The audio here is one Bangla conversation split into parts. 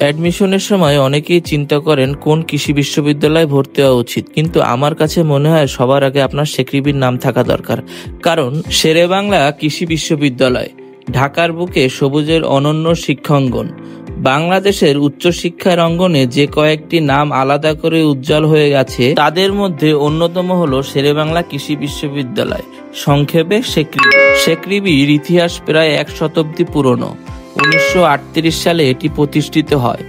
অ্যাডমিশনের সময় অনেকেই চিন্তা করেন কোন কৃষি বিশ্ববিদ্যালয়ে ভর্তি হওয়া উচিত, কিন্তু আমার কাছে মনে হয় সবার আগে আপনার শেকৃবির নাম থাকা দরকার। কারণ শেরেবাংলা কৃষি বিশ্ববিদ্যালয় ঢাকার বুকে সবুজের অনন্য শিক্ষাঙ্গন। বাংলাদেশের উচ্চশিক্ষার অঙ্গনে যে কয়েকটি নাম আলাদা করে উজ্জ্বল হয়ে গেছে তাদের মধ্যে অন্যতম হলো শেরেবাংলা কৃষি বিশ্ববিদ্যালয়, সংক্ষেপে শেকৃবি। শেকৃবির ইতিহাস প্রায় 1 শতাব্দী পুরনো। 1938 সালে এটি প্রতিষ্ঠিত হয়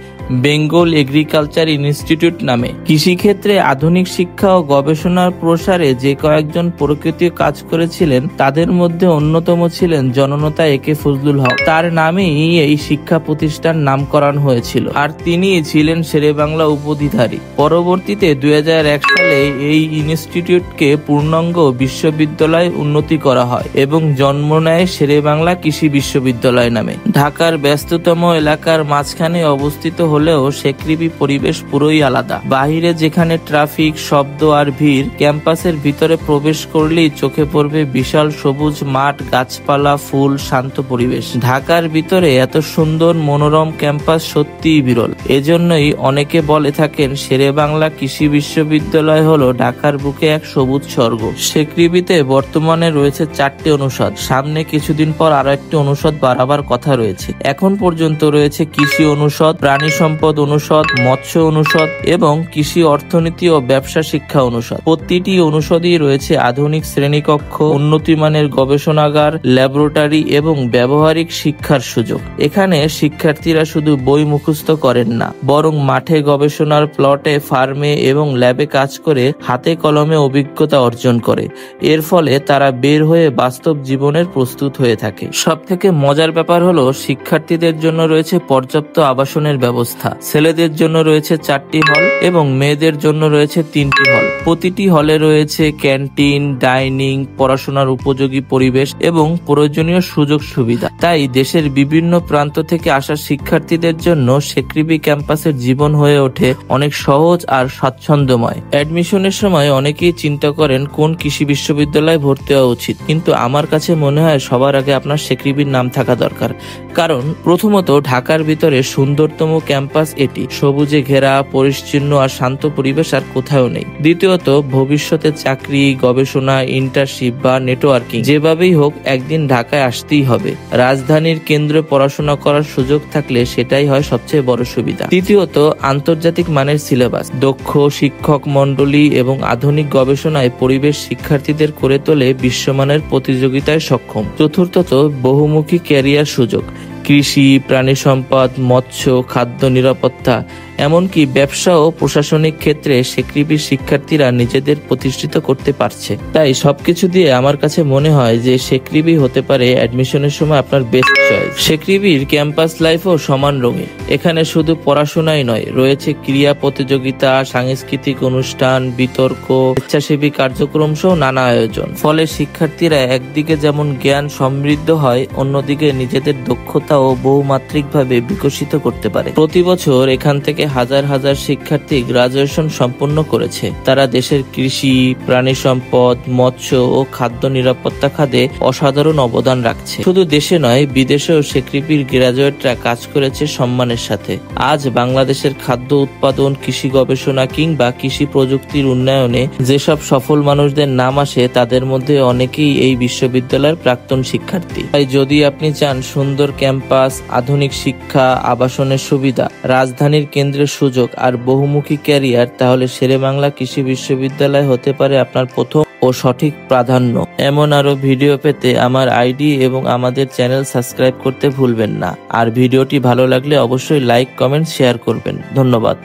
বেঙ্গল এগ্রিকালচার ইনস্টিটিউট নামে। কৃষিক্ষেত্রে আধুনিক শিক্ষা ও গবেষণার প্রসারে যে কয়েকজন প্রকৃতির কাজ করেছিলেন তাদের মধ্যে অন্যতম ছিলেন জননেতা একে ফজলুল হক। তার নামেই এই শিক্ষা প্রতিষ্ঠান নামকরণ হয়েছিল, আর তিনি ছিলেন শেরেবাংলা উপাধিধারী। পরবর্তীতে 2001 সালে এই ইনস্টিটিউটকে পূর্ণাঙ্গ বিশ্ববিদ্যালয়ে উন্নতি করা হয় এবং জন্ম নেয় শেরেবাংলা কৃষি বিশ্ববিদ্যালয় নামে। ঢাকার ব্যস্ততম এলাকার মাঝখানে অবস্থিত হলেও শেকৃবি পরিবেশ পুরোই আলাদা। বাহিরে যেখানে ট্রাফিক, শব্দ আর ভিড়, ক্যাম্পাসের ভিতরে প্রবেশ করলেই চোখে পড়বে বিশাল সবুজ মাঠ, গাছপালা, ফুল, শান্ত পরিবেশ। ঢাকার ভিতরে এত সুন্দর মনোরম ক্যাম্পাস সত্যিই বিরল। এজন্যই অনেকে বলে থাকেন শেরেবাংলা কৃষি বিশ্ববিদ্যালয় হলো ঢাকার বুকে এক সবুজ স্বর্গ। শেকৃবিতে বর্তমানে রয়েছে 4টি অনুষদ। সামনে কিছুদিন পর আরো একটি অনুষদ বাড়াবার কথা রয়েছে। এখন পর্যন্ত রয়েছে কৃষি অনুষদ, প্রাণী সম্পদ অনুষদ, মৎস্য অনুষদ এবং কৃষি অর্থনীতি ও ব্যবসা শিক্ষা অনুষদ। প্রতিটি অনুষদেই রয়েছে আধুনিক শ্রেণীকক্ষ, উন্নতমানের গবেষণাগার, ল্যাবরেটরি এবং ব্যবহারিক শিক্ষার সুযোগ। এখানে শিক্ষার্থীরা শুধু বই মুখস্থ করেন না, বরং মাঠে গবেষণার প্লটে, ফার্মে এবং ল্যাবে কাজ করে হাতে কলমে অভিজ্ঞতা অর্জন করে। এর ফলে তারা বের হয়ে বাস্তব জীবনের প্রস্তুত হয়ে থাকে। সবথেকে মজার ব্যাপার হলো শিক্ষার্থীদের জন্য রয়েছে পর্যাপ্ত আবাসনের ব্যবস্থা। ছেলেদের জন্য রয়েছে 4টি হল এবং মেয়েদের জন্য রয়েছে 3টি হল। প্রতিটি হলে রয়েছে ক্যান্টিন, ডাইনিং, পড়াশোনার উপযোগী পরিবেশ এবং প্রয়োজনীয় সুযোগ সুবিধা। তাই দেশের বিভিন্ন প্রান্ত থেকে আসা শিক্ষার্থীদের জন্য শেকৃবি ক্যাম্পাসের জীবন হয়ে ওঠে অনেক সহজ আর স্বাচ্ছন্দ্যময়। অ্যাডমিশনের সময় অনেকেই চিন্তা করেন কোন কৃষি বিশ্ববিদ্যালয়ে ভর্তি হওয়া উচিত, কিন্তু আমার কাছে মনে হয় সবার আগে আপনার শেকৃবির নাম থাকা দরকার। কারণ প্রথমত ঢাকার ভিতরে সুন্দরতম ক্যাম্পাস এটি। সবুজে ঘেরা, পরিচ্ছন্ন আর শান্ত পরিবেশ আর কোথাও নেই। দ্বিতীয়ত ভবিষ্যতে চাকরি, গবেষণা, ইন্টার্নশিপ বা নেটওয়ার্কিং যেভাবেই হোক একদিন ঢাকায় আসতেই হবে। রাজধানীর কেন্দ্রে পড়াশোনা করার সুযোগ থাকলে সেটাই হয় সবচেয়ে বড় সুবিধা। তৃতীয়ত আন্তর্জাতিক মানের সিলেবাস, দক্ষ শিক্ষক মন্ডলী এবং আধুনিক গবেষণায় পরিবেশ শিক্ষার্থীদের করে তোলে বিশ্বমানের প্রতিযোগিতায় সক্ষম। চতুর্থত বহুমুখী ক্যারিয়ার সুযোগ, কৃষি, প্রাণী সম্পদ, মৎস্য, খাদ্য নিরাপত্তা, এমনকি ব্যবসা ও প্রশাসনিক ক্ষেত্রে শেকৃবির শিক্ষার্থীরা নিজেদের প্রতিষ্ঠিত করতে পারছে। তাই সবকিছু দিয়ে আমার কাছে মনে হয় যে শেকৃবি হতে পারে অ্যাডমিশনের সময় আপনার বেস্ট চয়েস। শেকৃবির ক্যাম্পাস লাইফও সমান রঙিন। এখানে শুধু পড়াশোনাই নয়, রয়েছে ক্রীড়া প্রতিযোগিতা, সাংস্কৃতিক অনুষ্ঠান, বিতর্ক, স্বেচ্ছাসেবী কার্যক্রম সহ নানা আয়োজন। ফলে শিক্ষার্থীরা একদিকে যেমন জ্ঞান সমৃদ্ধ হয়, অন্যদিকে নিজেদের দক্ষতা ও বহুমাত্রিকভাবে বিকশিত করতে পারে। প্রতি বছর এখান থেকে হাজার হাজার শিক্ষার্থী গ্রাজুয়েশন সম্পন্ন করেছে। তারা দেশের কৃষি, প্রাণী সম্পদ, মৎস্য ও খাদ্য নিরাপত্তা খাতে অসাধারণ অবদান রাখছে। শুধু দেশে নয়, বিদেশেও শেকৃবির গ্রাজুয়েটরা কাজ করেছে সম্মানের সাথে। আজ বাংলাদেশের খাদ্য উৎপাদন, কৃষি গবেষণা কিংবা কৃষি প্রযুক্তির উন্নয়নে যেসব সফল মানুষদের নাম আসে তাদের মধ্যে অনেকেই এই বিশ্ববিদ্যালয়ের প্রাক্তন শিক্ষার্থী। তাই যদি আপনি চান সুন্দর ক্যাম্পাস, আধুনিক শিক্ষা, আবাসনের সুবিধা, রাজধানীর কেন্দ্রের সুযোগ আর বহুমুখী ক্যারিয়ার, তাহলে শেরেবাংলা কৃষি বিশ্ববিদ্যালয় হতে পারে আপনার প্রথম ও সঠিক প্রাধান্য। এমন আরো ভিডিও পেতে আমার আইডি এবং আমাদের চ্যানেল সাবস্ক্রাইব করতে ভুলবেন না। আর ভিডিওটি ভালো লাগলে অবশ্যই লাইক, কমেন্ট, শেয়ার করবেন। ধন্যবাদ।